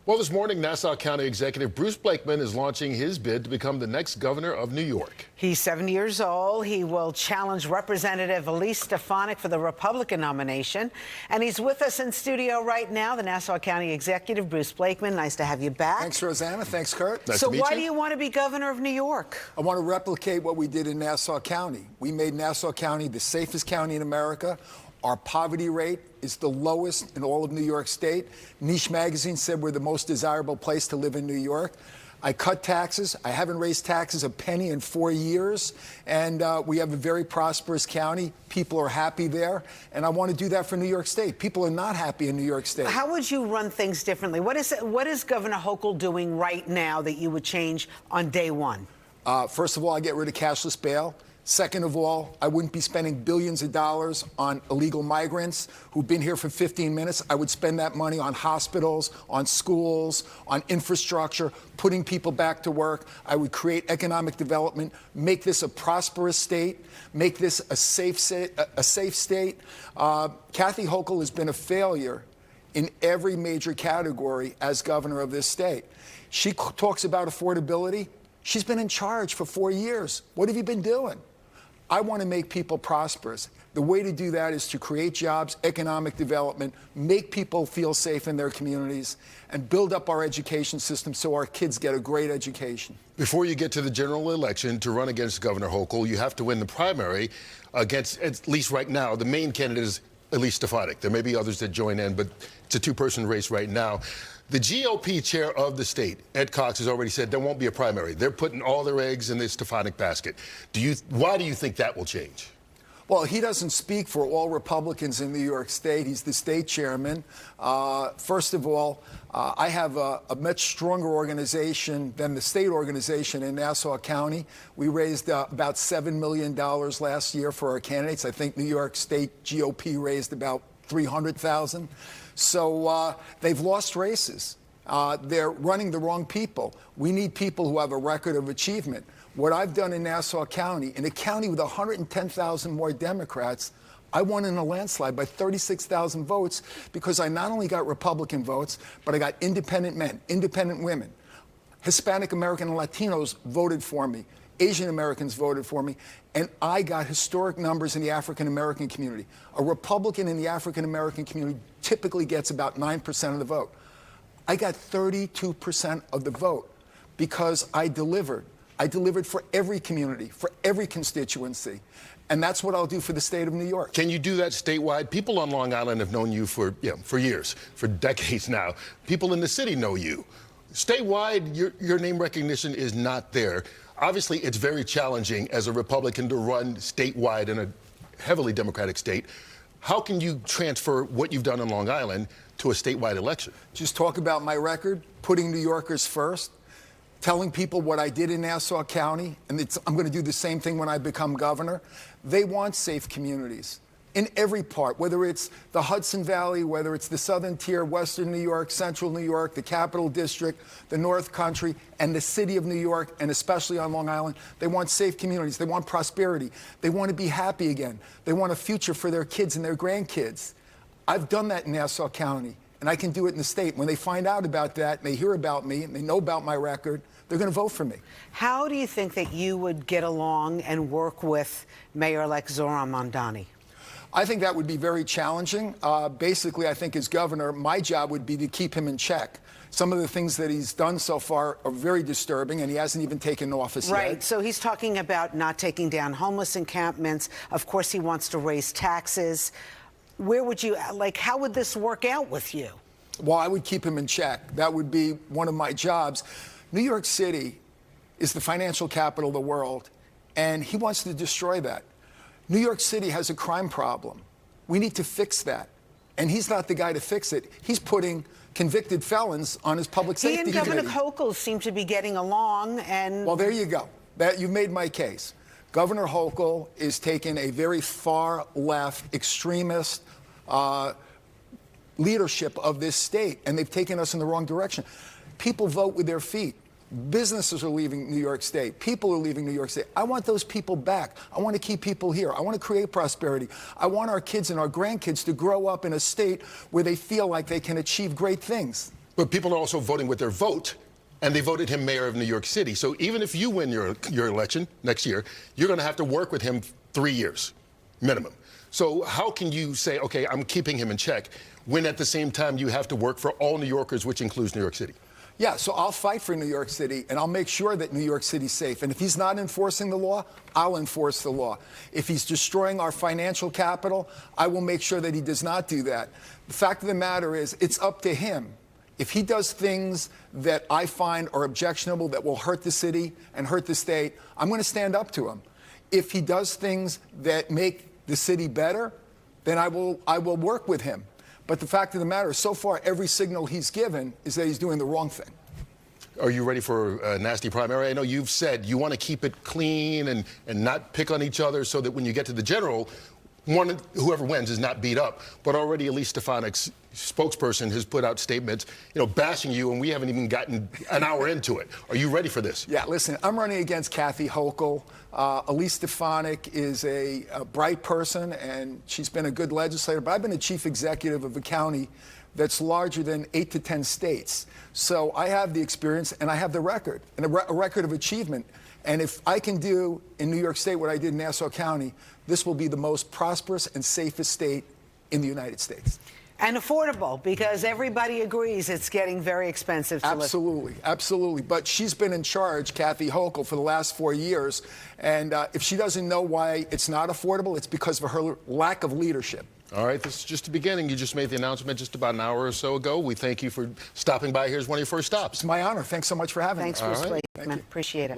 Well, this morning, Nassau County Executive Bruce Blakeman is launching his bid to become the next governor of New York. He's 70 years old. He will challenge Representative Elise Stefanik for the Republican nomination. And he's with us in studio right now, the Nassau County Executive, Bruce Blakeman. Nice to have you back. Thanks, Rosanna. Thanks, Kurt. Nice so to meet why you. do you want to be governor of New York? I want to replicate what we did in Nassau County. We made Nassau County the safest county in America. Our poverty rate is the lowest in all of New York State. Niche magazine said we're the most desirable place to live in New York. I cut taxes. I haven't raised taxes a penny in 4 years. And we have a very prosperous county. People are happy there. And I want to do that for New York State. People are not happy in New York State. How would you run things differently? What is Governor Hochul doing right now that you would change on day one? First of all, I get rid of cashless bail. Second of all, I wouldn't be spending billions of dollars on illegal migrants who've been here for 15 minutes. I would spend that money on hospitals, on schools, on infrastructure, putting people back to work. I would create economic development, make this a prosperous state, make this a safe state. Kathy Hochul has been a failure in every major category as governor of this state. She talks about affordability. She's been in charge for 4 years. What have you been doing? I want to make people prosperous. The way to do that is to create jobs, economic development, make people feel safe in their communities, and build up our education system so our kids get a great education. Before you get to the general election to run against Governor Hochul, you have to win the primary against, at least right now, the main candidate is Elise Stefanik. There may be others that join in, but it's a two-person race right now. The GOP chair of the state, Ed Cox, has already said there won't be a primary. They're putting all their eggs in the Stefanik basket. Why do you think that will change? Well, he doesn't speak for all Republicans in New York State. He's the state chairman. First of all, I have a much stronger organization than the state organization in Nassau County. We raised about $7 million last year for our candidates. I think New York State GOP raised about $300,000. So they've lost races. They're running the wrong people. We need people who have a record of achievement. What I've done in Nassau County, in a county with 110,000 more Democrats, I won in a landslide by 36,000 votes because I not only got Republican votes, but I got independent men, independent women. Hispanic American and Latinos voted for me. Asian Americans voted for me, and I got historic numbers in the African American community. A Republican in the African American community typically gets about 9% of the vote. I got 32% of the vote because I delivered. I delivered for every community, for every constituency. And that's what I'll do for the state of New York. Can you do that statewide? People on Long Island have known you for years, for decades now. People in the city know you. Statewide, your name recognition is not there. Obviously, it's very challenging as a Republican to run statewide in a heavily Democratic state. How can you transfer what you've done in Long Island to a statewide election? Just talk about my record, putting New Yorkers first, telling people what I did in Nassau County, and I'm going to do the same thing when I become governor. They want safe communities in every part, whether it's the Hudson Valley, whether it's the Southern Tier, Western New York, Central New York, the Capital District, the North Country, and the city of New York, and especially on Long Island. They want safe communities. They want prosperity. They want to be happy again. They want a future for their kids and their grandkids. I've done that in Nassau County, and I can do it in the state. When they find out about that, and they hear about me, and they know about my record, they're going to vote for me. How do you think that you would get along and work with Mayor-elect Zohran Mamdani? I think that would be very challenging. Basically, I think as governor, my job would be to keep him in check. Some of the things that he's done so far are very disturbing, and he hasn't even taken office yet. Right. So he's talking about not taking down homeless encampments. Of course, he wants to raise taxes. Where would you, how would this work out with you? Well, I would keep him in check. That would be one of my jobs. New York City is the financial capital of the world, and he wants to destroy that. New York City has a crime problem. We need to fix that. And he's not the guy to fix it. He's putting convicted felons on his public safety committee. He and Governor Hochul seem to be getting along, and... Well, there you go. You've made my case. Governor Hochul is taking a very far-left, extremist leadership of this state, and they've taken us in the wrong direction. People vote with their feet. Businesses are leaving New York State. People are leaving New York State. I want those people back. I want to keep people here. I want to create prosperity. I want our kids and our grandkids to grow up in a state where they feel like they can achieve great things. But people are also voting with their vote, and they voted him mayor of New York City. So even if you win your election next year, you're going to have to work with him 3 years, minimum. So how can you say, okay, I'm keeping him in check, when at the same time you have to work for all New Yorkers, which includes New York City? Yeah, so I'll fight for New York City, and I'll make sure that New York City's safe. And if he's not enforcing the law, I'll enforce the law. If he's destroying our financial capital, I will make sure that he does not do that. The fact of the matter is, it's up to him. If he does things that I find are objectionable, that will hurt the city and hurt the state, I'm going to stand up to him. If he does things that make the city better, then I will work with him. But the fact of the matter is, so far, every signal he's given is that he's doing the wrong thing. Are you ready for a nasty primary? I know you've said you want to keep it clean and not pick on each other so that when you get to the general, whoever wins is not beat up. But already Elise Stefanik's spokesperson has put out statements, bashing you, and we haven't even gotten an hour into it. Are you ready for this? Yeah, listen, I'm running against Kathy Hochul. Elise Stefanik is a bright person, and she's been a good legislator, but I've been a chief executive of a county that's larger than 8 to 10 states. So I have the experience, and I have the record, and a record of achievement. And if I can do in New York State what I did in Nassau County, this will be the most prosperous and safest state in the United States. And affordable, because everybody agrees it's getting very expensive to live. Absolutely, absolutely. But she's been in charge, Kathy Hochul, for the last 4 years. And if she doesn't know why it's not affordable, it's because of her lack of leadership. All right, this is just the beginning. You just made the announcement just about an hour or so ago. We thank you for stopping by. Here's one of your first stops. It's my honor. Thanks so much for having me. Thanks, Bruce Blakeman. Appreciate it.